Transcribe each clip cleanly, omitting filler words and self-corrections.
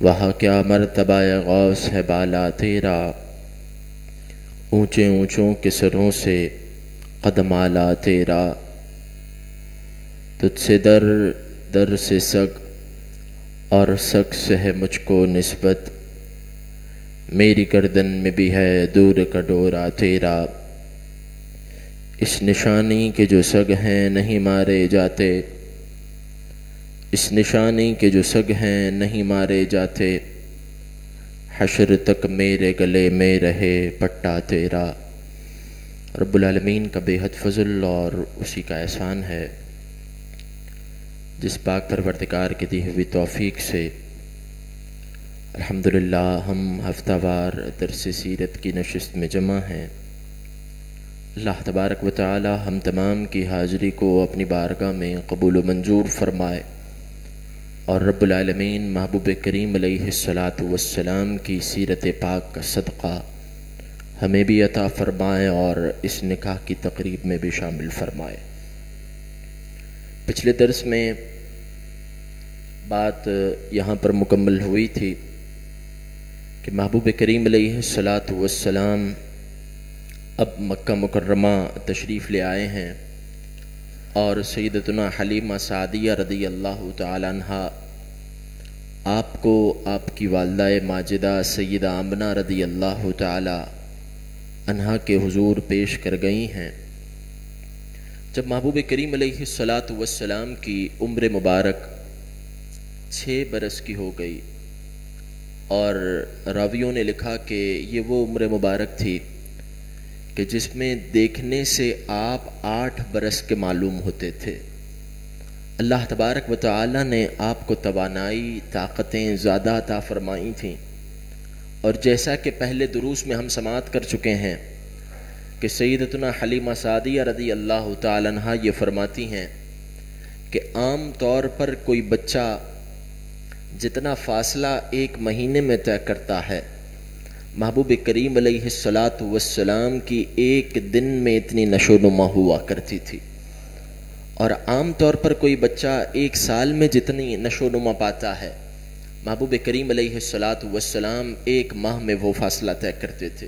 وہاں کیا مرتبہ غوث ہے بالا تیرا، اونچے اونچوں کے سروں سے قدم آلا تیرا، تجھ سے در در سے سگ اور سگ سے ہے مجھ کو نسبت، میری گردن میں بھی ہے دور کا ڈورا تیرا، اس نشانی کے جو سگ ہیں نہیں مارے جاتے، اس نشانی کے جو سگ ہیں نہیں مارے جاتے، حشر تک میرے گلے میں رہے پٹا تیرا۔ رب العالمین کا بے حد فضل اور اسی کا احسان ہے جس پاک پروردگار کی دی ہوئی توفیق سے الحمدللہ ہم ہفتہ وار درس سیرت کی نشست میں جمع ہیں۔ اللہ تبارک و تعالی ہم تمام کی حاضری کو اپنی بارگاہ میں قبول و منظور فرمائے، اور رب العالمین محبوب کریم علیہ السلام کی سیرت پاک کا صدقہ ہمیں بھی عطا فرمائے اور اس نکاح کی تقریب میں بھی شامل فرمائے۔ پچھلے درس میں بات یہاں پر مکمل ہوئی تھی کہ محبوب کریم علیہ السلام اب مکہ مکرمہ تشریف لے آئے ہیں، اور سیدتنا حلیمہ سعدیہ رضی اللہ تعالی عنہا آپ کو آپ کی والدہ ماجدہ سیدہ آمنہ رضی اللہ تعالی عنہا کے حضور پیش کر گئی ہیں۔ جب محبوب کریم علیہ السلام کی عمر مبارک 6 برس کی ہو گئی، اور راویوں نے لکھا کہ یہ وہ عمر مبارک تھی کہ جس میں دیکھنے سے آپ 8 برس کے معلوم ہوتے تھے۔ اللہ تبارک و تعالی نے آپ کو توانائی طاقتیں زیادہ عطا فرمائی تھیں، اور جیسا کہ پہلے دروس میں ہم سماعت کر چکے ہیں کہ سیدتنا حلیمہ سعدیہ رضی اللہ تعالی عنہا یہ فرماتی ہیں کہ عام طور پر کوئی بچہ جتنا فاصلہ 1 مہینے میں طے کرتا ہے، محبوب کریم علیہ السلام کی 1 دن میں اتنی نشو و نما ہوا کرتی تھی، اور عام طور پر کوئی بچہ 1 سال میں جتنی نشو و نما پاتا ہے، محبوب کریم علیہ السلام 1 ماہ میں وہ فاصلہ طے کرتے تھے۔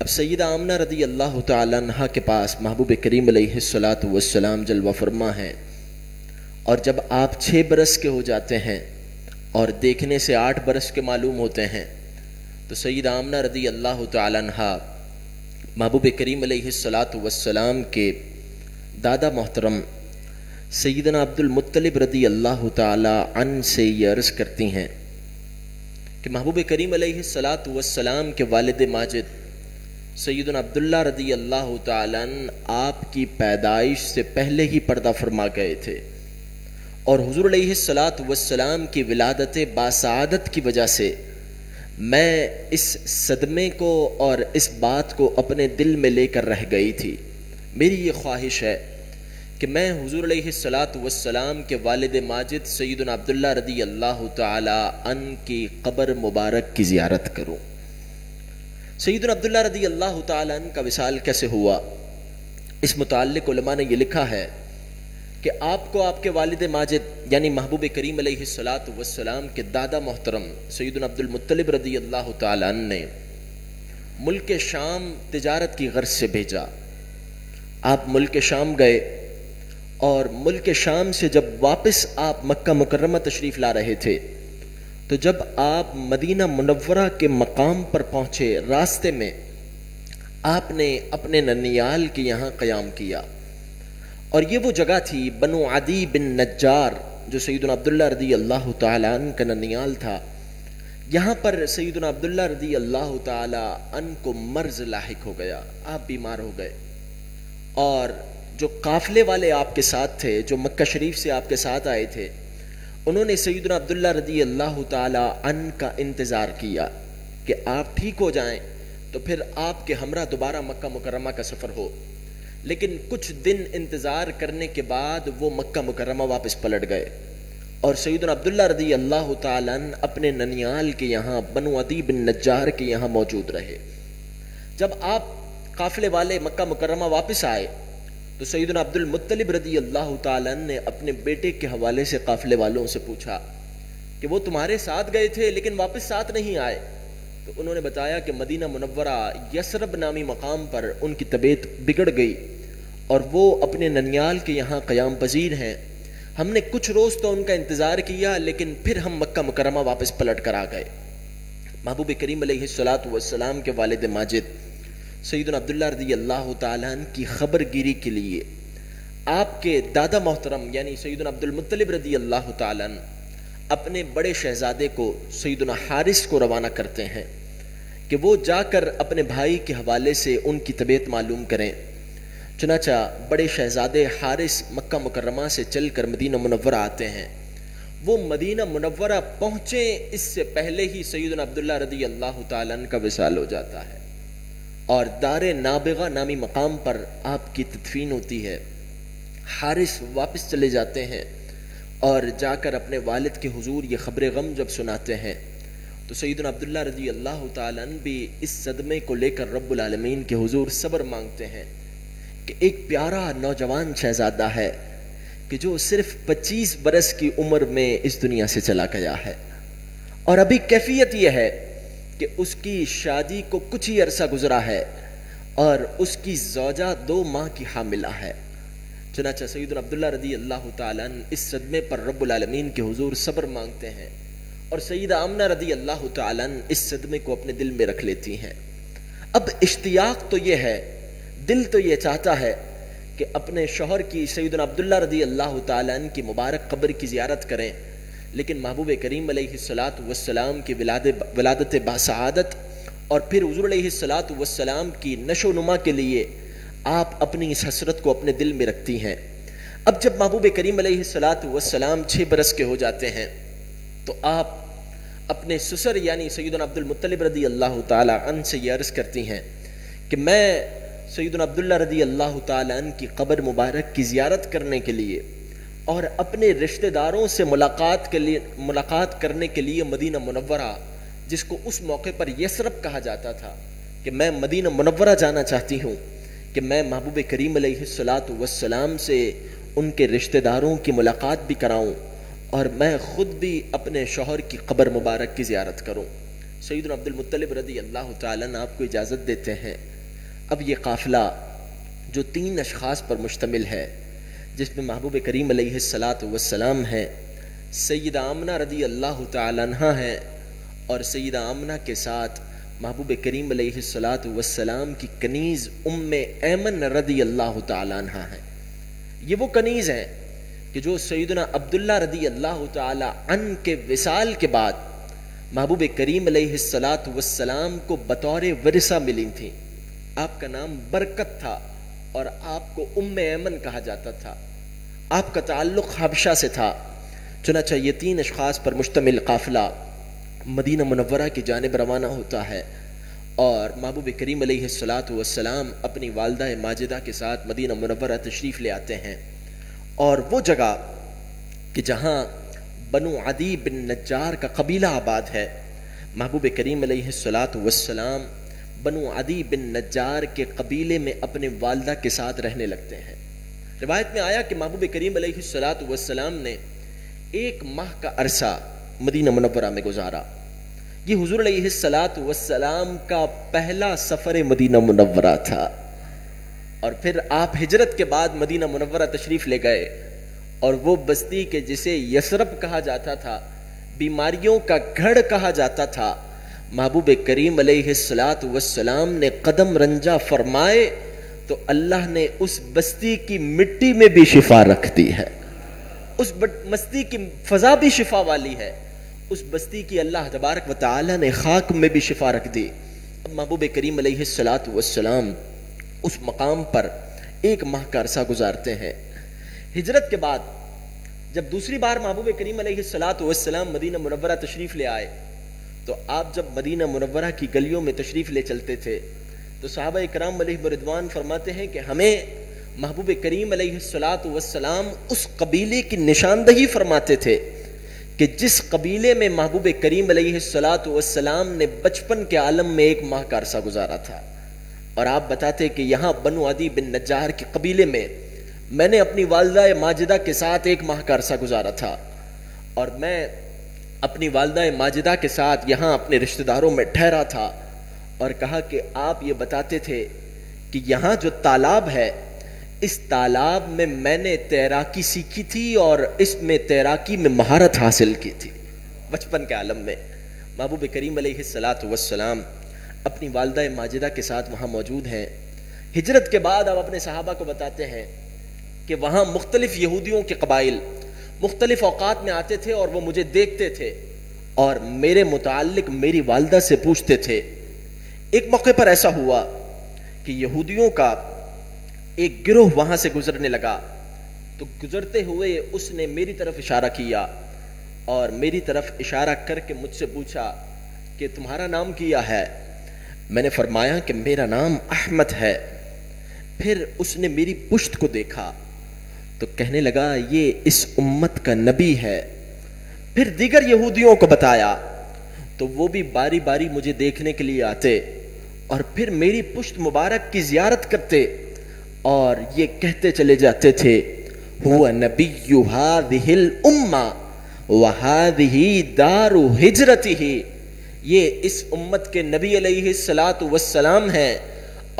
اب سیدہ آمنہ رضی اللہ تعالی عنہ کے پاس محبوب کریم علیہ السلام جلوہ فرما ہے، اور جب آپ 6 برس کے ہو جاتے ہیں اور دیکھنے سے 8 برس کے معلوم ہوتے ہیں، تو سیدہ آمنہ رضی اللہ تعالی عنہ محبوب کریم علیہ السلام کے دادا محترم سیدنا عبد المطلب رضی اللہ تعالی عنہ سے یہ عرض کرتی ہیں کہ محبوب کریم علیہ السلام کے والد ماجد سیدنا عبداللہ رضی اللہ تعالی عنہ آپ کی پیدائش سے پہلے ہی پردہ فرما گئے تھے، اور حضور علیہ السلام کی ولادت باسعادت کی وجہ سے میں اس صدمے کو اور اس بات کو اپنے دل میں لے کر رہ گئی تھی۔ میری یہ خواہش ہے کہ میں حضور علیہ السلام کے والد ماجد سیدنا عبداللہ رضی اللہ تعالی عنہ کی قبر مبارک کی زیارت کروں۔ سیدنا عبداللہ رضی اللہ تعالی عنہ کا وصال کیسے ہوا، اس متعلق علماء نے یہ لکھا ہے کہ آپ کو آپ کے والد ماجد یعنی محبوب کریم علیہ السلام کے دادا محترم سیدنا عبد المطلب رضی اللہ تعالی عنہ نے ملک شام تجارت کی غرض سے بھیجا۔ آپ ملک شام گئے، اور ملک شام سے جب واپس آپ مکہ مکرمہ تشریف لا رہے تھے، تو جب آپ مدینہ منورہ کے مقام پر پہنچے، راستے میں آپ نے اپنے ننیال کے یہاں قیام کیا، اور یہ وہ جگہ تھی بنو عدی بن نجار جو سیدنا عبداللہ رضی اللہ تعالی عنہ کا ننیال تھا۔ یہاں پر سیدنا عبداللہ رضی اللہ تعالی عنہ کو مرض لاحق ہو گیا، آپ بیمار ہو گئے، اور جو قافلے والے آپ کے ساتھ تھے، جو مکہ شریف سے آپ کے ساتھ آئے تھے، انہوں نے سیدنا عبداللہ رضی اللہ تعالی عنہ کا انتظار کیا کہ آپ ٹھیک ہو جائیں تو پھر آپ کے ہمراہ دوبارہ مکہ مکرمہ کا سفر ہو۔ لیکن کچھ دن انتظار کرنے کے بعد وہ مکہ مکرمہ واپس پلٹ گئے، اور سیدنا عبداللہ رضی اللہ تعالی عنہ اپنے ننیال کے یہاں بنو عدی بن نجار کے یہاں موجود رہے۔ جب آپ قافلے والے مکہ مکرمہ واپس آئے تو سیدنا عبد المطلب رضی اللہ تعالی عنہ نے اپنے بیٹے کے حوالے سے قافلے والوں سے پوچھا کہ وہ تمہارے ساتھ گئے تھے لیکن واپس ساتھ نہیں آئے؟ تو انہوں نے بتایا کہ مدینہ منورہ یثرب نامی مقام پر ان کی طبیعت بگڑ گئی اور وہ اپنے ننیال کے یہاں قیام پذیر ہیں. ہم نے کچھ روز تو ان کا انتظار کیا لیکن پھر ہم مکہ مکرمہ واپس پلٹ کر آ گئے. محبوب کریم علیہ الصلوۃ والسلام کے والد ماجد سیدنا عبداللہ رضی اللہ تعالیٰ عنہ کی خبر گیری کے لیے آپ کے دادا محترم یعنی سیدنا عبد المطلب رضی اللہ تعالیٰ عنہ اپنے بڑے شہزادے کو سیدنا حارث کو روانہ کرتے ہیں کہ وہ جا کر اپنے بھائی کے حوالے سے ان کی طبیعت معلوم کریں. چنانچہ بڑے شہزادے حارث مکہ مکرمہ سے چل کر مدینہ منورہ آتے ہیں. وہ مدینہ منورہ پہنچے اس سے پہلے ہی سیدنا عبداللہ رضی اللہ تعالیٰ عنہ کا وصال ہو جاتا ہے اور دار نابغہ نامی مقام پر آپ کی تدفین ہوتی ہے. حارث واپس چلے جاتے ہیں اور جا کر اپنے والد کے حضور یہ خبر غم جب سناتے ہیں تو سیدنا عبداللہ رضی اللہ تعالیٰ عنہ بھی اس صدمے کو لے کر رب العالمین کے حضور صبر مانگتے ہیں کہ ایک پیارا نوجوان شہزادہ ہے کہ جو صرف 25 برس کی عمر میں اس دنیا سے چلا گیا ہے اور ابھی کیفیت یہ ہے کہ اس کی شادی کو کچھ ہی عرصہ گزرا ہے اور اس کی زوجہ 2 ماہ کی حاملہ ہے. چنانچہ سیدنا عبداللہ رضی اللہ تعالیٰ عنہ اس صدمے پر رب العالمین کے حضور صبر مانگتے ہیں اور سیدہ آمنہ رضی اللہ تعالیٰ عنہ اس صدمے کو اپنے دل میں رکھ لیتی ہیں. اب اشتیاق تو یہ ہے، دل تو یہ چاہتا ہے کہ اپنے شوہر کی سیدنا عبداللہ رضی اللہ تعالیٰ عنہ کی مبارک قبر کی زیارت کریں، لیکن محبوب کریم علیہ الصلوۃ والسلام کی ولادت باسعادت اور پھر حضور علیہ الصلوۃ والسلام کی نشو و نما کے لیے آپ اپنی اس حسرت کو اپنے دل میں رکھتی ہیں. اب جب محبوب کریم علیہ الصلوۃ والسلام 6 برس کے ہو جاتے ہیں تو آپ اپنے سسر یعنی سیدنا عبد المطلب رضی اللہ تعالی عنہ سے یہ عرض کرتی ہیں کہ میں سیدنا عبداللہ رضی اللہ تعالی عنہ کی قبر مبارک کی زیارت کرنے کے لیے اور اپنے رشتہ داروں سے ملاقات کرنے کے لیے مدینہ منورہ، جس کو اس موقع پر یثرب کہا جاتا تھا، کہ میں مدینہ منورہ جانا چاہتی ہوں کہ میں محبوب کریم علیہ الصلوۃ والسلام سے ان کے رشتہ داروں کی ملاقات بھی کراؤں اور میں خود بھی اپنے شوہر کی قبر مبارک کی زیارت کروں. سیدنا عبد المطلب رضی اللہ تعالیٰ عنہ آپ کو اجازت دیتے ہیں. اب یہ قافلہ جو 3 اشخاص پر مشتمل ہے، جس میں محبوب کریم علیہ الصلوۃ والسلام ہیں، سیدہ آمنہ رضی اللہ تعالیٰ عنہ ہیں اور سیدہ آمنہ کے ساتھ محبوب کریم علیہ الصلوۃ والسلام کی کنیز ام ایمن رضی اللہ تعالیٰ عنہ ہیں. یہ وہ کنیز ہیں کہ جو سیدنا عبداللہ رضی اللہ تعالیٰ عنہ کے وصال کے بعد محبوب کریم علیہ الصلوۃ والسلام کو بطور ورثہ ملی تھیں. آپ کا نام برکت تھا اور آپ کو ام ایمن کہا جاتا تھا. آپ کا تعلق حبشہ سے تھا. چنانچہ یہ 3 اشخاص پر مشتمل قافلہ مدینہ منورہ کی جانب روانہ ہوتا ہے اور محبوب کریم علیہ الصلوۃ والسلام اپنی والدہ ماجدہ کے ساتھ مدینہ منورہ تشریف لے آتے ہیں. اور وہ جگہ کہ جہاں بنو عدی بن نجار کا قبیلہ آباد ہے، محبوب کریم علیہ الصلوۃ والسلام بنو عدی بن نجار کے قبیلے میں اپنے والدہ کے ساتھ رہنے لگتے ہیں. روایت میں آیا کہ محبوب کریم علیہ الصلوۃ والسلام نے 1 ماہ کا عرصہ مدینہ منورہ میں گزارا. یہ حضور علیہ الصلوۃ والسلام کا پہلا سفر مدینہ منورہ تھا اور پھر آپ ہجرت کے بعد مدینہ منورہ تشریف لے گئے اور وہ بستی کے جسے یثرب کہا جاتا تھا، بیماریوں کا گھر کہا جاتا تھا، محبوب کریم علیہ الصلوۃ والسلام نے قدم رنجہ فرمائے تو اللہ نے اس بستی کی مٹی میں بھی شفا رکھ دی ہے. اس بستی کی فضا بھی شفا والی ہے. اس بستی کی اللہ تبارک و تعالی نے خاک میں بھی شفا رکھ دی. اب محبوب کریم علیہ الصلوۃ والسلام اس مقام پر 1 ماہ کا عرصہ گزارتے ہیں. ہجرت کے بعد جب دوسری بار محبوب کریم علیہ الصلوۃ والسلام مدینہ منورہ تشریف لے آئے تو آپ جب مدینہ منورہ کی گلیوں میں تشریف لے چلتے تھے تو صحابہ کرام علیہ رضوان فرماتے ہیں کہ ہمیں محبوب کریم علیہ الصلوۃ والسلام اس قبیلے کی نشاندہی فرماتے تھے کہ جس قبیلے میں محبوب کریم علیہ الصلوۃ والسلام نے بچپن کے عالم میں 1 ماہ کا عرصہ گزارا تھا. اور آپ بتاتے کہ یہاں بنو عدی بن نجار کے قبیلے میں نے اپنی والدہ ماجدہ کے ساتھ 1 ماہ کا عرصہ گزارا تھا اور میں اپنی والدہ ماجدہ کے ساتھ یہاں اپنے رشتہ داروں میں ٹھہرا تھا اور کہا کہ آپ یہ بتاتے تھے کہ یہاں جو تالاب ہے اس تالاب میں نے تیراکی سیکھی تھی اور اس میں تیراکی میں مہارت حاصل کی تھی. بچپن کے عالم میں محبوب کریم علیہ الصلاۃ والسلام اپنی والدہ ماجدہ کے ساتھ وہاں موجود ہیں. ہجرت کے بعد آپ اپنے صحابہ کو بتاتے ہیں کہ وہاں مختلف یہودیوں کے قبائل مختلف اوقات میں آتے تھے اور وہ مجھے دیکھتے تھے اور میرے متعلق میری والدہ سے پوچھتے تھے. ایک موقع پر ایسا ہوا کہ یہودیوں کا ایک گروہ وہاں سے گزرنے لگا تو گزرتے ہوئے اس نے میری طرف اشارہ کیا اور میری طرف اشارہ کر کے مجھ سے پوچھا کہ تمہارا نام کیا ہے؟ میں نے فرمایا کہ میرا نام احمد ہے. پھر اس نے میری پشت کو دیکھا تو کہنے لگا یہ اس امت کا نبی ہے. پھر دیگر یہودیوں کو بتایا تو وہ بھی باری باری مجھے دیکھنے کے لیے آتے اور پھر میری پشت مبارک کی زیارت کرتے اور یہ کہتے چلے جاتے تھے هو نبی هذه الامہ وهذه دار ہجرته. یہ اس امت کے نبی علیہ الصلاۃ والسلام ہیں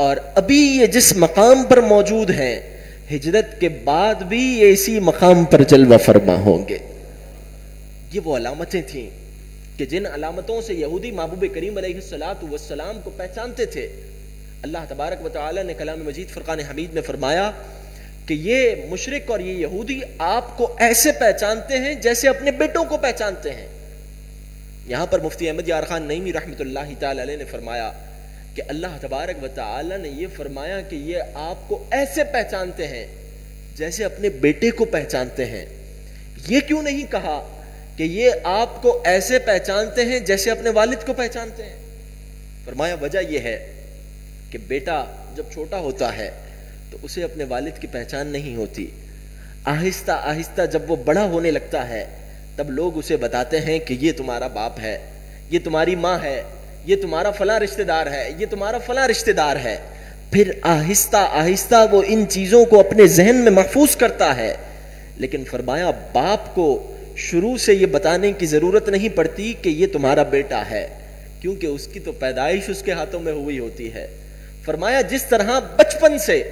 اور ابھی یہ جس مقام پر موجود ہیں ہجرت کے بعد بھی یہ اسی مقام پر جلوہ فرما ہوں گے. یہ وہ علامتیں تھیں کہ جن علامتوں سے یہودی محبوب کریم علیہ الصلاۃ والسلام کو پہچانتے تھے. اللہ تبارک و تعالی نے کلام مجید فرقان حمید میں فرمایا کہ یہ مشرک اور یہ یہودی آپ کو ایسے پہچانتے ہیں جیسے اپنے بیٹوں کو پہچانتے ہیں. یہاں پر مفتی احمد یار خان نعیمی رحمۃ اللہ تعالی علیہ نے فرمایا کہ اللہ تبارک و تعالی نے یہ فرمایا کہ یہ آپ کو ایسے پہچانتے ہیں جیسے اپنے بیٹے کو پہچانتے ہیں. یہ کیوں نہیں کہا کہ یہ آپ کو ایسے پہچانتے ہیں جیسے اپنے والد کو پہچانتے ہیں؟ فرمایا وجہ یہ ہے کہ بیٹا جب چھوٹا ہوتا ہے تو اسے اپنے والد کی پہچان نہیں ہوتی. آہستہ آہستہ جب وہ بڑا ہونے لگتا ہے تب لوگ اسے بتاتے ہیں کہ یہ تمہارا باپ ہے, یہ تمہاری ماں ہے, یہ تمہارا فلاں رشتہ دار ہے, یہ تمہارا فلاں رشتہ دار ہے. پھر آہستہ آہستہ وہ ان چیزوں کو اپنے ذہن میں محفوظ کرتا ہے. لیکن فرمایا باپ کو شروع سے یہ بتانے کی ضرورت نہیں پڑتی کہ یہ تمہارا بیٹا ہے, کیونکہ اس کی تو پیدائش اس کے ہاتھوں میں ہوئی ہوتی ہے. فرمایا جس طرح بچپن سے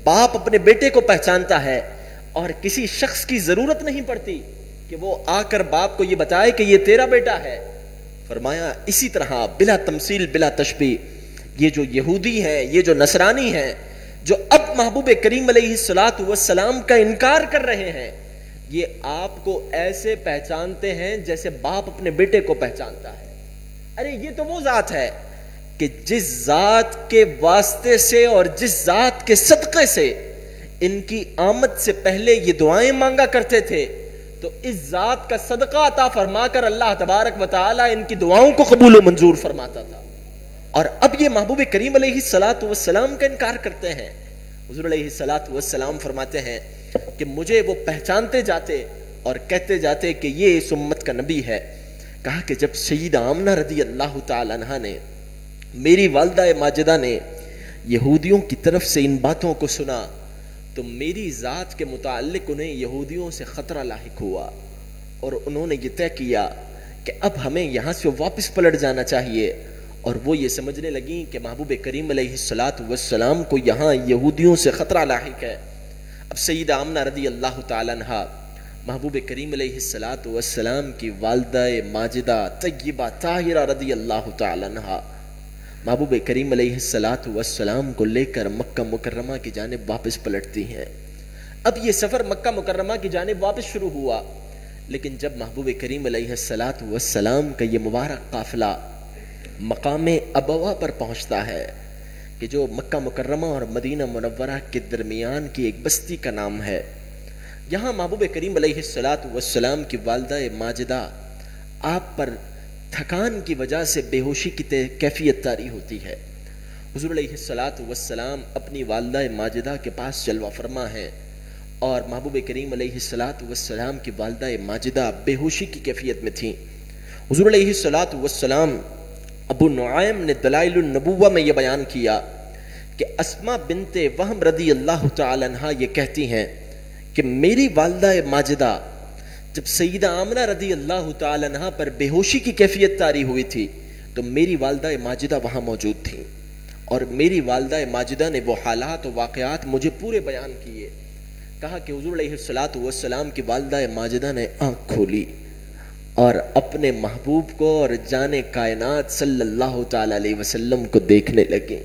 باپ اپنے بیٹے کو پہچانتا ہے اور کسی شخص کی ضرورت نہیں پڑتی کہ وہ آ کر باپ کو یہ بتائے کہ یہ تیرا بیٹا ہے, فرمایا اسی طرح بلا تمثیل بلا تشبیہ یہ جو یہودی ہیں, یہ جو نصرانی ہیں, جو اب محبوب کریم علیہ الصلاۃ والسلام کا انکار کر رہے ہیں, یہ آپ کو ایسے پہچانتے ہیں جیسے باپ اپنے بیٹے کو پہچانتا ہے. ارے یہ تو وہ ذات ہے کہ جس ذات کے واسطے سے اور جس ذات کے صدقے سے ان کی آمد سے پہلے یہ دعائیں مانگا کرتے تھے, تو اس ذات کا صدقہ عطا فرما کر اللہ تبارک و تعالی ان کی دعاؤں کو قبول و منظور فرماتا تھا. اور اب یہ محبوب کریم علیہ الصلاۃ والسلام کا انکار کرتے ہیں. حضور علیہ الصلاۃ والسلام فرماتے ہیں کہ مجھے وہ پہچانتے جاتے اور کہتے جاتے کہ یہ اس امت کا نبی ہے. کہا کہ جب سیدہ آمنہ رضی اللہ تعالی عنہا نے, میری والدہ ماجدہ نے یہودیوں کی طرف سے ان باتوں کو سنا تو میری ذات کے متعلق انہیں یہودیوں سے خطرہ لاحق ہوا اور انہوں نے یہ طے کیا کہ اب ہمیں یہاں سے واپس پلٹ جانا چاہیے. اور وہ یہ سمجھنے لگیں کہ محبوب کریم علیہ الصلاۃ والسلام کو یہاں یہودیوں سے خطرہ لاحق ہے. اب سیدہ آمنہ رضی اللہ تعالی عنہا محبوب کریم علیہ الصلاۃ والسلام کی والدہ ماجدہ طیبہ طاہرہ رضی اللہ تعالی عنہا محبوب کریم علیہ الصلاۃ والسلام کو لے کر مکہ مکرمہ کی جانب واپس پلٹتی ہیں. اب یہ سفر مکہ مکرمہ کی جانب واپس شروع ہوا, لیکن جب محبوب کریم علیہ الصلاۃ والسلام کا یہ مبارک قافلہ مقام ابوا پر پہنچتا ہے کہ جو مکہ مکرمہ اور مدینہ منورہ کے درمیان کی ایک بستی کا نام ہے, یہاں محبوب کریم علیہ الصلاۃ والسلام کی والدہ ماجدہ آپ پر تھکان کی وجہ سے بے ہوشی کی کیفیت طاری ہوتی ہے. حضور علیہ الصلاۃ والسلام اپنی والدہ ماجدہ کے پاس جلوہ فرما ہیں اور محبوب کریم علیہ الصلاۃ والسلام کی والدہ ماجدہ بے ہوشی کی کیفیت میں تھیں. حضور علیہ الصلاۃ والسلام, ابو نعیم نے دلائل النبوہ میں یہ بیان کیا کہ اسماء بنت وہم رضی اللہ تعالی عنہا یہ کہتی ہیں کہ میری والدہ ماجدہ جب سیدہ آمنہ رضی اللہ تعالی عنہا پر بے ہوشی کی کیفیت طاری ہوئی تھی تو میری والدہ ماجدہ وہاں موجود تھیں، اور میری والدہ ماجدہ نے وہ حالات و واقعات مجھے پورے بیان کیے. کہا کہ حضور علیہ الصلوۃ والسلام کی والدہ ماجدہ نے آنکھ کھولی اور اپنے محبوب کو اور جان کائنات صلی اللہ تعالی علیہ وسلم کو دیکھنے لگیں،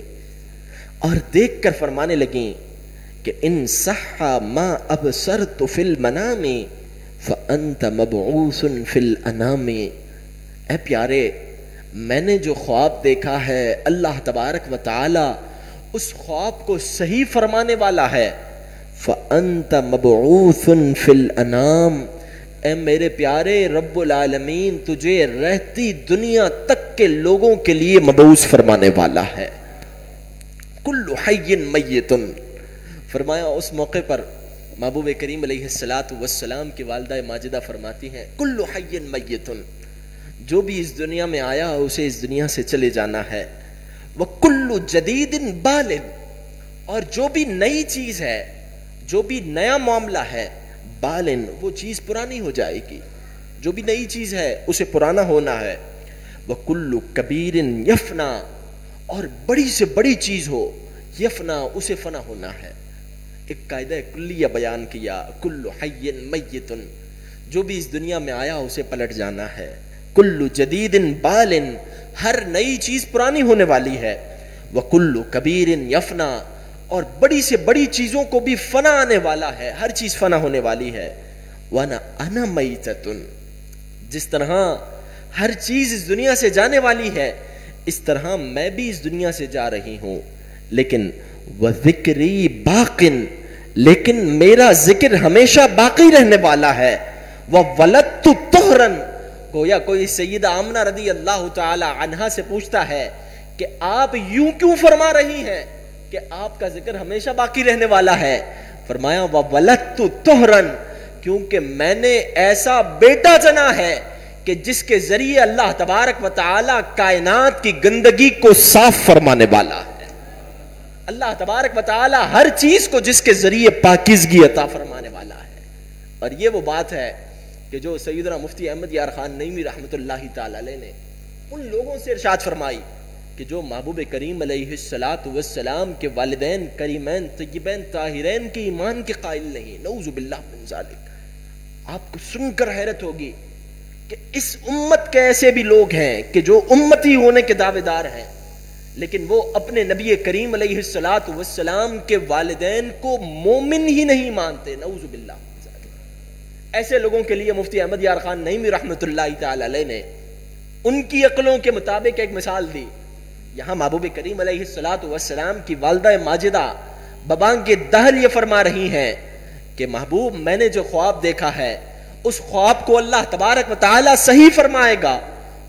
اور دیکھ کر فرمانے لگیں کہ ان صح ما ابصرت فی المنام فانت مبعوث فی الانام. اے پیارے، میں نے جو خواب دیکھا ہے اللہ تبارک و تعالی اس خواب کو صحیح فرمانے والا ہے. فانت مبعوث فی الانام، اے میرے پیارے رب العالمین تجھے رہتی دنیا تک کے لوگوں کے لیے مبعوث فرمانے والا ہے. کل حی میت، فرمایا اس موقع پر محبوب کریم علیہ الصلوۃ والسلام کی والدہ ماجدہ فرماتی ہیں کل حی میت، جو بھی اس دنیا میں آیا اسے اس دنیا سے چلے جانا ہے. وکل جدید بال، اور جو بھی نئی چیز ہے، جو بھی نیا معاملہ ہے، بالن وہ چیز پرانی ہو جائے گی. جو بھی نئی چیز ہے اسے پرانا ہونا ہے. وکل کبیر یفنا، اور بڑی سے بڑی چیز ہو یفنا اسے فنا ہونا ہے. ایک قاعدہ کلیہ بیان کیا، کل حی میت، جو بھی اس دنیا میں آیا اسے پلٹ جانا ہے. کل جدید بال، ہر نئی چیز پرانی ہونے والی ہے. وکل کبیر یفنا، اور بڑی سے بڑی چیزوں کو بھی فنا آنے والا ہے، ہر چیز فنا ہونے والی ہے. وانا انا میتۃ، جس طرح ہر چیز اس دنیا سے جانے والی ہے اس طرح میں بھی اس دنیا سے جا رہی ہوں. لیکن وذکری باقن، لیکن میرا ذکر ہمیشہ باقی رہنے والا ہے. وولدت طہرا، گویا کوئی سیدہ آمنہ رضی اللہ تعالی عنہا سے پوچھتا ہے کہ آپ یوں کیوں فرما رہی ہیں کہ آپ کا ذکر ہمیشہ باقی رہنے والا ہے. فرمایا وولدت طہرا، کیونکہ میں نے ایسا بیٹا جنا ہے کہ جس کے ذریعے اللہ تبارک و تعالی کائنات کی گندگی کو صاف فرمانے والا ہے. اللہ تبارک و تعالی ہر چیز کو جس کے ذریعے پاکیزگی عطا فرمانے والا ہے. اور یہ وہ بات ہے کہ جو سیدنا مفتی احمد یار خان نعیمی رحمۃ اللہ تعالی علیہ نے ان لوگوں سے ارشاد فرمائی کہ جو محبوب کریم علیہ الصلوۃ والسلام کے والدین کریمین طیبین طاہرین کے ایمان کے قائل نہیں، نعوذ باللہ من ذالک. آپ کو سن کر حیرت ہوگی کہ اس امت کے ایسے بھی لوگ ہیں کہ جو امتی ہونے کے دعوے دار ہیں لیکن وہ اپنے نبی کریم علیہ الصلوۃ والسلام کے والدین کو مومن ہی نہیں مانتے، نعوذ باللہ. ایسے لوگوں کے لیے مفتی احمد یار خان نعیمی رحمۃ اللہ تعالی علیہ نے ان کی عقلوں کے مطابق ایک مثال دی. یہاں محبوب کریم علیہ الصلوۃ والسلام کی والدہ ماجدہ ببانگ دہل یہ فرما رہی ہیں کہ محبوب میں نے جو خواب دیکھا ہے اس خواب کو اللہ تبارک و تعالی صحیح فرمائے گا،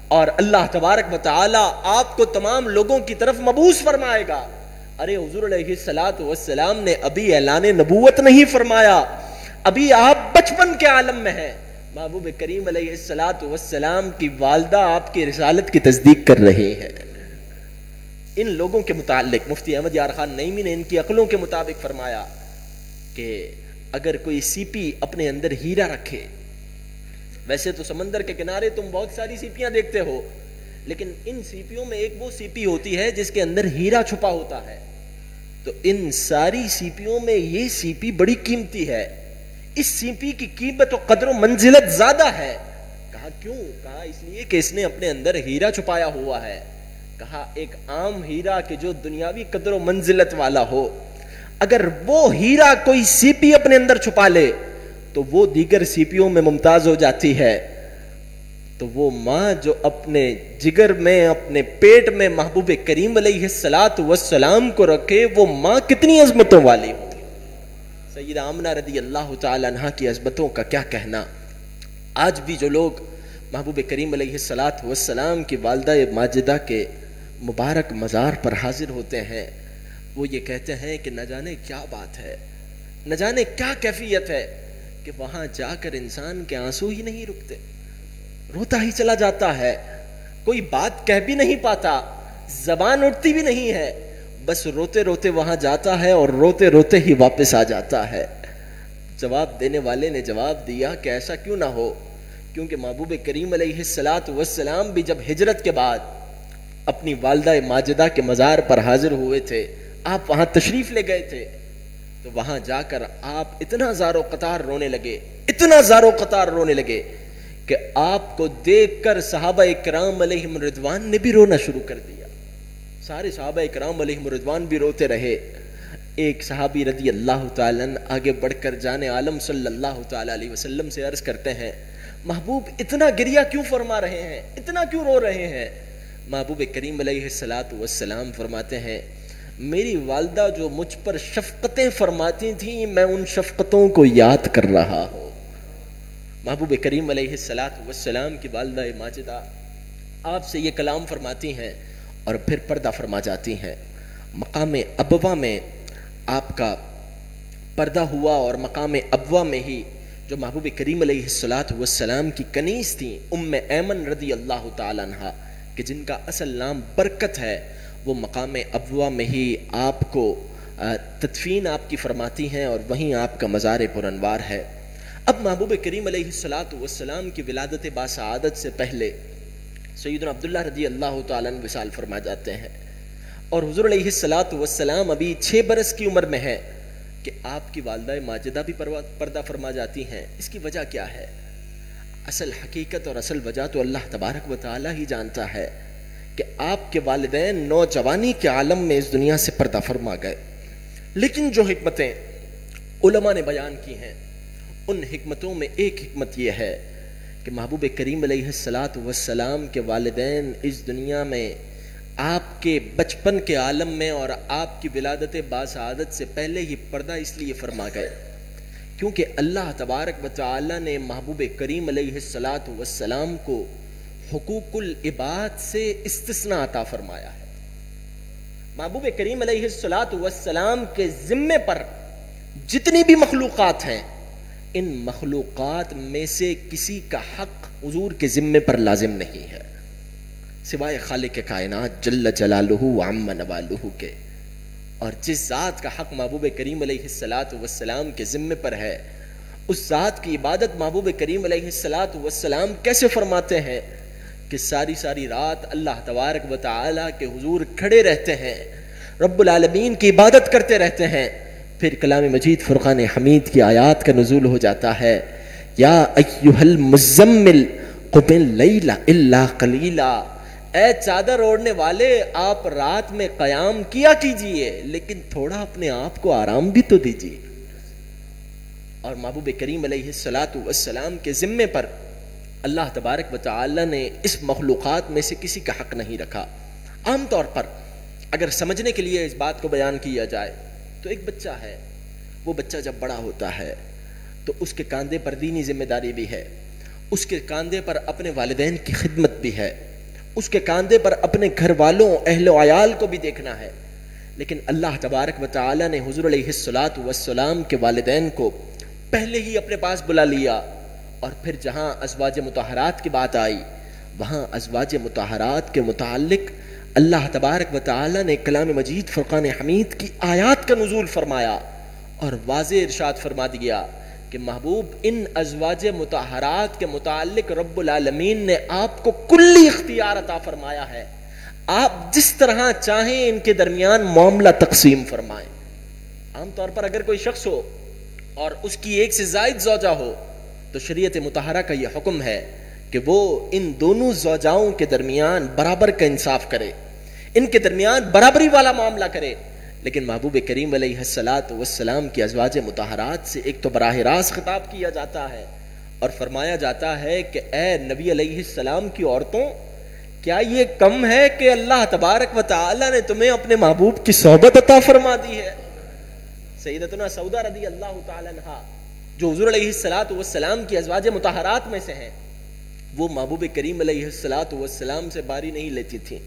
اور اللہ تبارک و تعالی آپ کو تمام لوگوں کی طرف مبعوث فرمائے گا. ارے حضور علیہ الصلوۃ والسلام نے ابھی اعلان نبوت نہیں فرمایا، ابھی آپ بچپن کے عالم میں ہیں. محبوب کریم علیہ الصلوۃ والسلام کی والدہ آپ کی رسالت کی تصدیق کر رہی ہیں. ان لوگوں کے متعلق مفتی احمد یار خان نعیمی نے ان کی عقلوں کے مطابق فرمایا کہ اگر کوئی سیپی اپنے اندر ہیرا رکھے، ویسے تو سمندر کے کنارے تم بہت ساری سیپیاں دیکھتے ہو، لیکن ان سیپیوں میں ایک وہ سیپی ہوتی ہے جس کے اندر ہیرا چھپا ہوتا ہے. تو ان ساری سیپیوں میں یہ سیپی بڑی قیمتی ہے، اس سیپی کی قیمت و قدر و منزلت زیادہ ہے. کہا کیوں؟ کہا اس لیے کہ اس نے اپنے اندر ہیرا چھپایا ہوا ہے. کہا ایک عام ہیرا کہ جو دنیاوی قدر و منزلت والا ہو، اگر وہ ہیرا کوئی سیپی اپنے اندر چھپا لے تو وہ دیگر سیپیوں میں ممتاز ہو جاتی ہے. تو وہ ماں جو اپنے جگر میں اپنے پیٹ میں محبوب کریم علیہ الصلوۃ والسلام کو رکھے، وہ ماں کتنی عظمتوں والی ہوتی. سیدہ آمنہ رضی اللہ تعالی عنہا کی عظمتوں کا کیا کہنا. آج بھی جو لوگ محبوب کریم علیہ الصلوۃ والسلام کی والدہ ماجدہ کے مبارک مزار پر حاضر ہوتے ہیں، وہ یہ کہتے ہیں کہ نہ جانے کیا بات ہے، نہ جانے کیا کیفیت ہے کہ وہاں جا کر انسان کے آنسو ہی نہیں رکتے، روتا ہی چلا جاتا ہے، کوئی بات کہہ بھی نہیں پاتا، زبان اٹھتی بھی نہیں ہے، بس روتے روتے وہاں جاتا ہے اور روتے روتے ہی واپس آ جاتا ہے. جواب دینے والے نے جواب دیا کہ ایسا کیوں نہ ہو، کیونکہ محبوب کریم علیہ الصلاۃ والسلام بھی جب ہجرت کے بعد اپنی والدہ ماجدہ کے مزار پر حاضر ہوئے تھے، آپ وہاں تشریف لے گئے تھے، تو وہاں جا کر آپ اتنا زار و قطار رونے لگے، اتنا زار و قطار رونے لگے کہ آپ کو دیکھ کر صحابہ کرام علیہم رضوان نے بھی رونا شروع کر دیا۔ سارے صحابہ کرام علیہم رضوان بھی روتے رہے۔ ایک صحابی رضی اللہ تعالیٰ عنہ آگے بڑھ کر جان عالم صلی اللہ تعالیٰ علیہ وسلم سے عرض کرتے ہیں، محبوب اتنا گریہ کیوں فرما رہے ہیں، اتنا کیوں رو رہے ہیں؟ محبوب کریم علیہ الصلاۃ والسلام فرماتے ہیں، میری والدہ جو مجھ پر شفقتیں فرماتی تھیں، میں ان شفقتوں کو یاد کر رہا ہوں۔ محبوب کریم علیہ الصلاۃ والسلام کی والدہ ماجدہ آپ سے یہ کلام فرماتی ہیں اور پھر پردہ فرما جاتی ہیں۔ مقام ابوا میں آپ کا پردہ ہوا، اور مقام ابوا میں ہی جو محبوب کریم علیہ الصلاۃ والسلام کی کنیز تھیں ام ایمن رضی اللہ تعالیٰ عنہ، کہ جن کا اصل نام برکت ہے، وہ مقام ابوا میں ہی آپ کو تدفین آپ کی فرماتی ہیں، اور وہیں آپ کا مزار پر انوار ہے۔ اب محبوب کریم علیہ الصلاۃ والسلام کی ولادت باسعادت سے پہلے سیدنا عبداللہ رضی اللہ تعالیٰ عنہ وصال فرما جاتے ہیں، اور حضور علیہ الصلاۃ والسلام ابھی 6 برس کی عمر میں ہے کہ آپ کی والدہ ماجدہ بھی پردہ فرما جاتی ہیں۔ اس کی وجہ کیا ہے؟ اصل حقیقت اور اصل وجہ تو اللہ تبارک و تعالیٰ ہی جانتا ہے کہ آپ کے والدین نوجوانی کے عالم میں اس دنیا سے پردہ فرما گئے، لیکن جو حکمتیں علماء نے بیان کی ہیں، ان حکمتوں میں ایک حکمت یہ ہے کہ محبوب کریم علیہ الصلاۃ والسلام کے والدین اس دنیا میں آپ کے بچپن کے عالم میں اور آپ کی ولادت باسعادت سے پہلے ہی پردہ اس لیے فرما گئے کیونکہ اللہ تبارک و تعالی نے محبوب کریم علیہ الصلاۃ والسلام کو حقوق العباد سے استثناء عطا فرمایا ہے۔ محبوب کریم علیہ الصلاۃ والسلام کے ذمے پر جتنی بھی مخلوقات ہیں، ان مخلوقات میں سے کسی کا حق حضور کے ذمے پر لازم نہیں ہے سوائے خالق کائنات جل جلالہ وعم نوالہ کے، اور جس ذات کا حق محبوب کریم علیہ الصلاۃ والسلام کے ذمے پر ہے، اس ذات کی عبادت محبوب کریم علیہ الصلاۃ والسلام کیسے فرماتے ہیں کہ ساری ساری رات اللہ تبارک و تعالی کے حضور کھڑے رہتے ہیں، رب العالمین کی عبادت کرتے رہتے ہیں، پھر کلام مجید فرقان حمید کی آیات کا نزول ہو جاتا ہے، یا ایھا المزمل قم اللیل الا قلیلا، اے چادر اوڑھنے والے آپ رات میں قیام کیا کیجئے لیکن تھوڑا اپنے آپ کو آرام بھی تو دیجئے۔ اور محبوب کریم علیہ الصلاۃ والسلام کے ذمے پر اللہ تبارک و تعالی نے اس مخلوقات میں سے کسی کا حق نہیں رکھا۔ عام طور پر اگر سمجھنے کے لیے اس بات کو بیان کیا جائے تو ایک بچہ ہے، وہ بچہ جب بڑا ہوتا ہے تو اس کے کاندھے پر دینی ذمہ داری بھی ہے، اس کے کاندھے پر اپنے والدین کی خدمت بھی ہے، اس کے کاندھے پر اپنے گھر والوں اہل و عیال کو بھی دیکھنا ہے، لیکن اللہ تبارک و تعالی نے حضور علیہ الصلاۃ والسلام کے والدین کو پہلے ہی اپنے پاس بلا لیا، اور پھر جہاں ازواج مطہرات کی بات آئی وہاں ازواج مطہرات کے متعلق اللہ تبارک و تعالی نے کلام مجید فرقان حمید کی آیات کا نزول فرمایا اور واضح ارشاد فرما دیا کہ محبوب ان ازواج مطہرات کے متعلق رب العالمین نے آپ کو کلی اختیار عطا فرمایا ہے، آپ جس طرح چاہیں ان کے درمیان معاملہ تقسیم فرمائیں۔ عام طور پر اگر کوئی شخص ہو اور اس کی ایک سے زائد زوجہ ہو تو شریعت مطہرہ کا یہ حکم ہے کہ وہ ان دونوں زوجاؤں کے درمیان برابر کا انصاف کرے، ان کے درمیان برابری والا معاملہ کرے، لیکن محبوب کریم علیہ الصلاۃ والسلام کی ازواج مطہرات سے ایک تو براہ راست خطاب کیا جاتا ہے اور فرمایا جاتا ہے کہ اے نبی علیہ السلام کی عورتوں، کیا یہ کم ہے کہ اللہ تبارک و تعالی نے تمہیں اپنے محبوب کی صحبت عطا فرما دی ہے؟ سیدتنا سودا رضی اللہ تعالی عنہا جو حضور علیہ الصلاۃ والسلام کی ازواج مطہرات میں سے ہیں، وہ محبوب کریم علیہ الصلاۃ والسلام سے باری نہیں لیتی تھیں،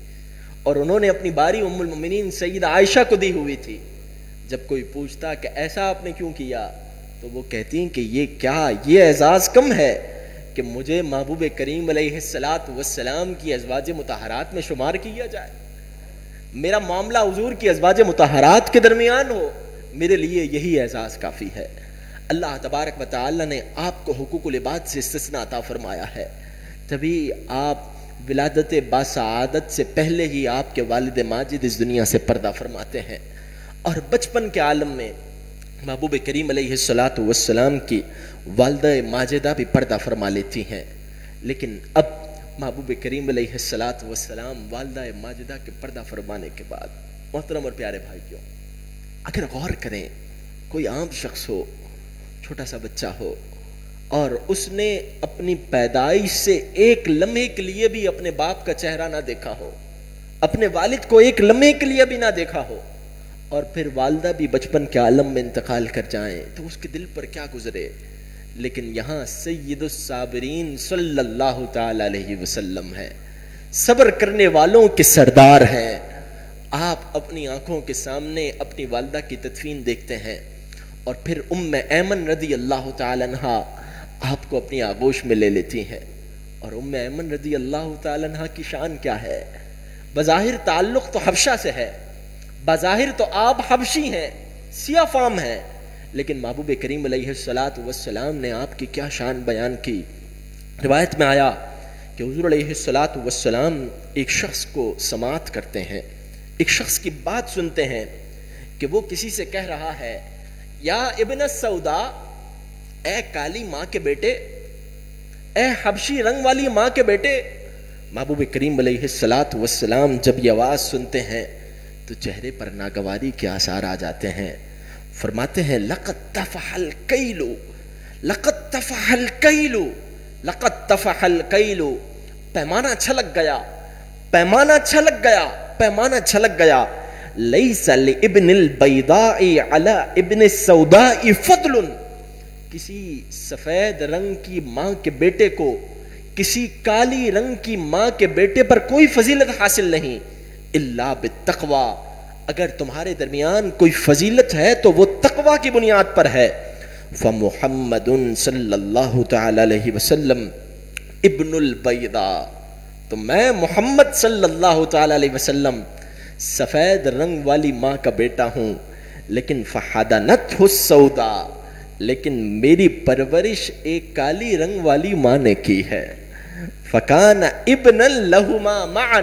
اور انہوں نے اپنی باری ام المؤمنین سیدہ عائشہ کو دی ہوئی تھی۔ جب کوئی پوچھتا کہ ایسا آپ نے کیوں کیا تو وہ کہتی ہیں کہ یہ اعزاز کم ہے کہ مجھے محبوب کریم علیہ الصلاۃ والسلام کی ازواج مطہرات میں شمار کیا جائے، میرا معاملہ حضور کی ازواج مطہرات کے درمیان ہو، میرے لیے یہی اعزاز کافی ہے۔ اللہ تبارک و تعالی نے آپ کو حقوق العباد سے استثناء عطا فرمایا ہے، تبھی آپ ولادت باسعادت سے پہلے ہی آپ کے والد ماجد اس دنیا سے پردہ فرماتے ہیں، اور بچپن کے عالم میں محبوب کریم علیہ السلام کی والدہ ماجدہ بھی پردہ فرما لیتی ہیں، لیکن اب محبوب کریم علیہ السلام والدہ ماجدہ کے پردہ فرمانے کے بعد، محترم اور پیارے بھائیوں، اگر غور کریں، کوئی عام شخص ہو، چھوٹا سا بچہ ہو، اور اس نے اپنی پیدائش سے ایک لمحے کے لیے بھی اپنے باپ کا چہرہ نہ دیکھا ہو، اپنے والد کو ایک لمحے کے لیے بھی نہ دیکھا ہو، اور پھر والدہ بھی بچپن کے عالم میں انتقال کر جائیں، تو اس کے دل پر کیا گزرے؟ لیکن یہاں سید الصابرین صلی اللہ تعالی علیہ وسلم ہے، صبر کرنے والوں کے سردار ہیں۔ آپ اپنی آنکھوں کے سامنے اپنی والدہ کی تدفین دیکھتے ہیں، اور پھر ایمن رضی اللہ تعالی عنہ آپ کو اپنی آغوش میں لے لیتی ہیں، اور ایمن رضی اللہ تعالی عنہ کی شان کیا ہے؟ بظاہر تعلق تو حبشہ سے ہے، بظاہر تو آپ حبشی ہیں، سیاہ فام ہیں، لیکن محبوب کریم علیہ السلام نے آپ کی کیا شان بیان کی۔ روایت میں آیا کہ حضور علیہ السلام ایک شخص کو سماعت کرتے ہیں، ایک شخص کی بات سنتے ہیں کہ وہ کسی سے کہہ رہا ہے، یا ابن السودا، اے کالی ماں کے بیٹے، اے حبشی رنگ والی ماں کے بیٹے۔ محبوب کریم علیہ السلام جب یہ آواز سنتے ہیں تو چہرے پر ناگواری کے آثار آ جاتے ہیں، فرماتے ہیں لقد تفح الکیل، لقد تفح الکیل، لقد تفح الکیل، پیمانہ چھلک گیا، پیمانہ چھلک گیا، پیمانہ چھلک گیا۔ لیس لابن البیضاء علی ابن السوداء فضل، کسی سفید رنگ کی ماں کے بیٹے کو کسی کالی رنگ کی ماں کے بیٹے پر کوئی فضیلت حاصل نہیں، الا بالتقوی، اگر تمہارے درمیان کوئی فضیلت ہے تو وہ تقوی کی بنیاد پر ہے۔ فمحمد صلی اللہ تعالی علیہ وسلم ابن البیضاء، تو میں محمد صلی اللہ تعالی علیہ وسلم سفید رنگ والی ماں کا بیٹا ہوں، لیکن فحضنتہ السوداء، لیکن میری پرورش ایک کالی رنگ والی ماں نے کی ہے۔ فکان ابنا لہما معا،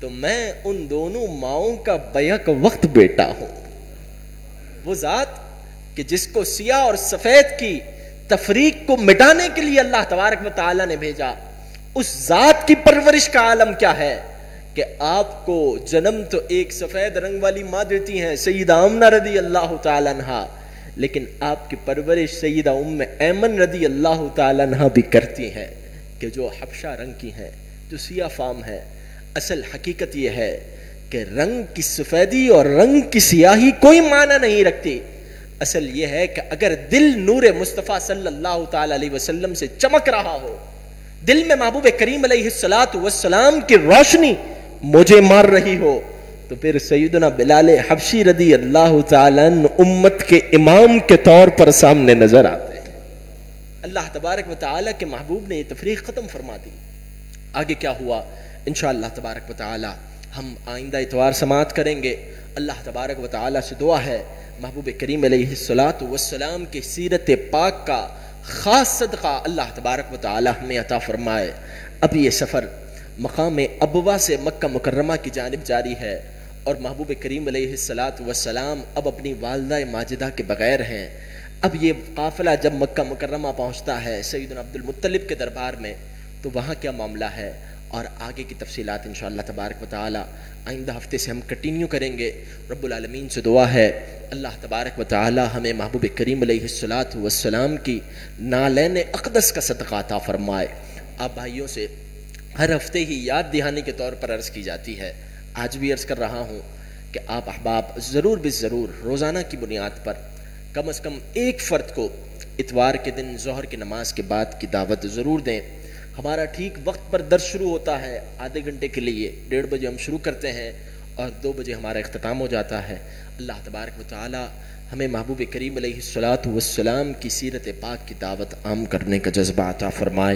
تو میں ان دونوں ماؤں کا بیک وقت بیٹا ہوں۔ وہ ذات کہ جس کو سیاہ اور سفید کی تفریق کو مٹانے کے لیے اللہ تبارک و تعالی نے بھیجا، اس ذات کی پرورش کا عالم کیا ہے کہ آپ کو جنم تو ایک سفید رنگ والی ماں دیتی ہیں، سیدہ آمنہ رضی اللہ تعالی عنہ، لیکن آپ کی پرورش سیدہ ایمن رضی اللہ تعالی عنہ بھی کرتی ہیں کہ جو حبشہ رنگ کی ہیں، جو سیاہ فام ہے۔ اصل حقیقت یہ ہے کہ رنگ کی سفیدی اور رنگ کی سیاہی کوئی معنی نہیں رکھتی، اصل یہ ہے کہ اگر دل نور مصطفیٰ صلی اللہ تعالی علیہ وسلم سے چمک رہا ہو، دل میں محبوب کریم علیہ السلام کی روشنی مجھے مار رہی ہو، تو پھر سیدنا بلال حبشی رضی اللہ تعالیٰ عنہ امت کے امام کے طور پر سامنے نظر آتے ہیں۔ اللہ تبارک و تعالیٰ کے محبوب نے یہ تفریق ختم فرما دی۔ آگے کیا ہوا انشاءاللہ تبارک و تعالیٰ ہم آئندہ اتوار سماعت کریں گے۔ اللہ تبارک و تعالیٰ سے دعا ہے محبوب کریم علیہ السلام کی سیرت پاک کا خاص صدقہ اللہ تبارک و تعالیٰ ہمیں عطا فرمائے۔ اب یہ سفر مقام ابوا سے مکہ مکرمہ کی جانب جاری ہے، اور محبوب کریم علیہ السلام اب اپنی والدہ ماجدہ کے بغیر ہیں۔ اب یہ قافلہ جب مکہ مکرمہ پہنچتا ہے سیدنا عبد المطلب کے دربار میں، تو وہاں کیا معاملہ ہے اور آگے کی تفصیلات انشاءاللہ تبارک و تعالی آئندہ ہفتے سے ہم کنٹینیو کریں گے۔ رب العالمین سے دعا ہے اللہ تبارک و تعالی ہمیں محبوب کریم علیہ السلام کی نالین اقدس کا صدقہ عطا فرمائے۔ آپ بھائیوں سے ہر ہفتے ہی یاد دہانی کے طور پر عرض کی جاتی ہے، آج بھی عرض کر رہا ہوں کہ آپ احباب ضرور ضرور روزانہ کی بنیاد پر کم از کم ایک فرد کو اتوار کے دن ظہر کی نماز کے بعد کی دعوت ضرور دیں۔ ہمارا ٹھیک وقت پر درس شروع ہوتا ہے، آدھے گھنٹے کے لیے 1:30 بجے ہم شروع کرتے ہیں اور 2 بجے ہمارا اختتام ہو جاتا ہے۔ اللہ تبارک و تعالی ہمیں محبوب کریم علیہ السلام کی سیرت پاک کی دعوت عام کرنے کا جذبہ عطا فرمائے۔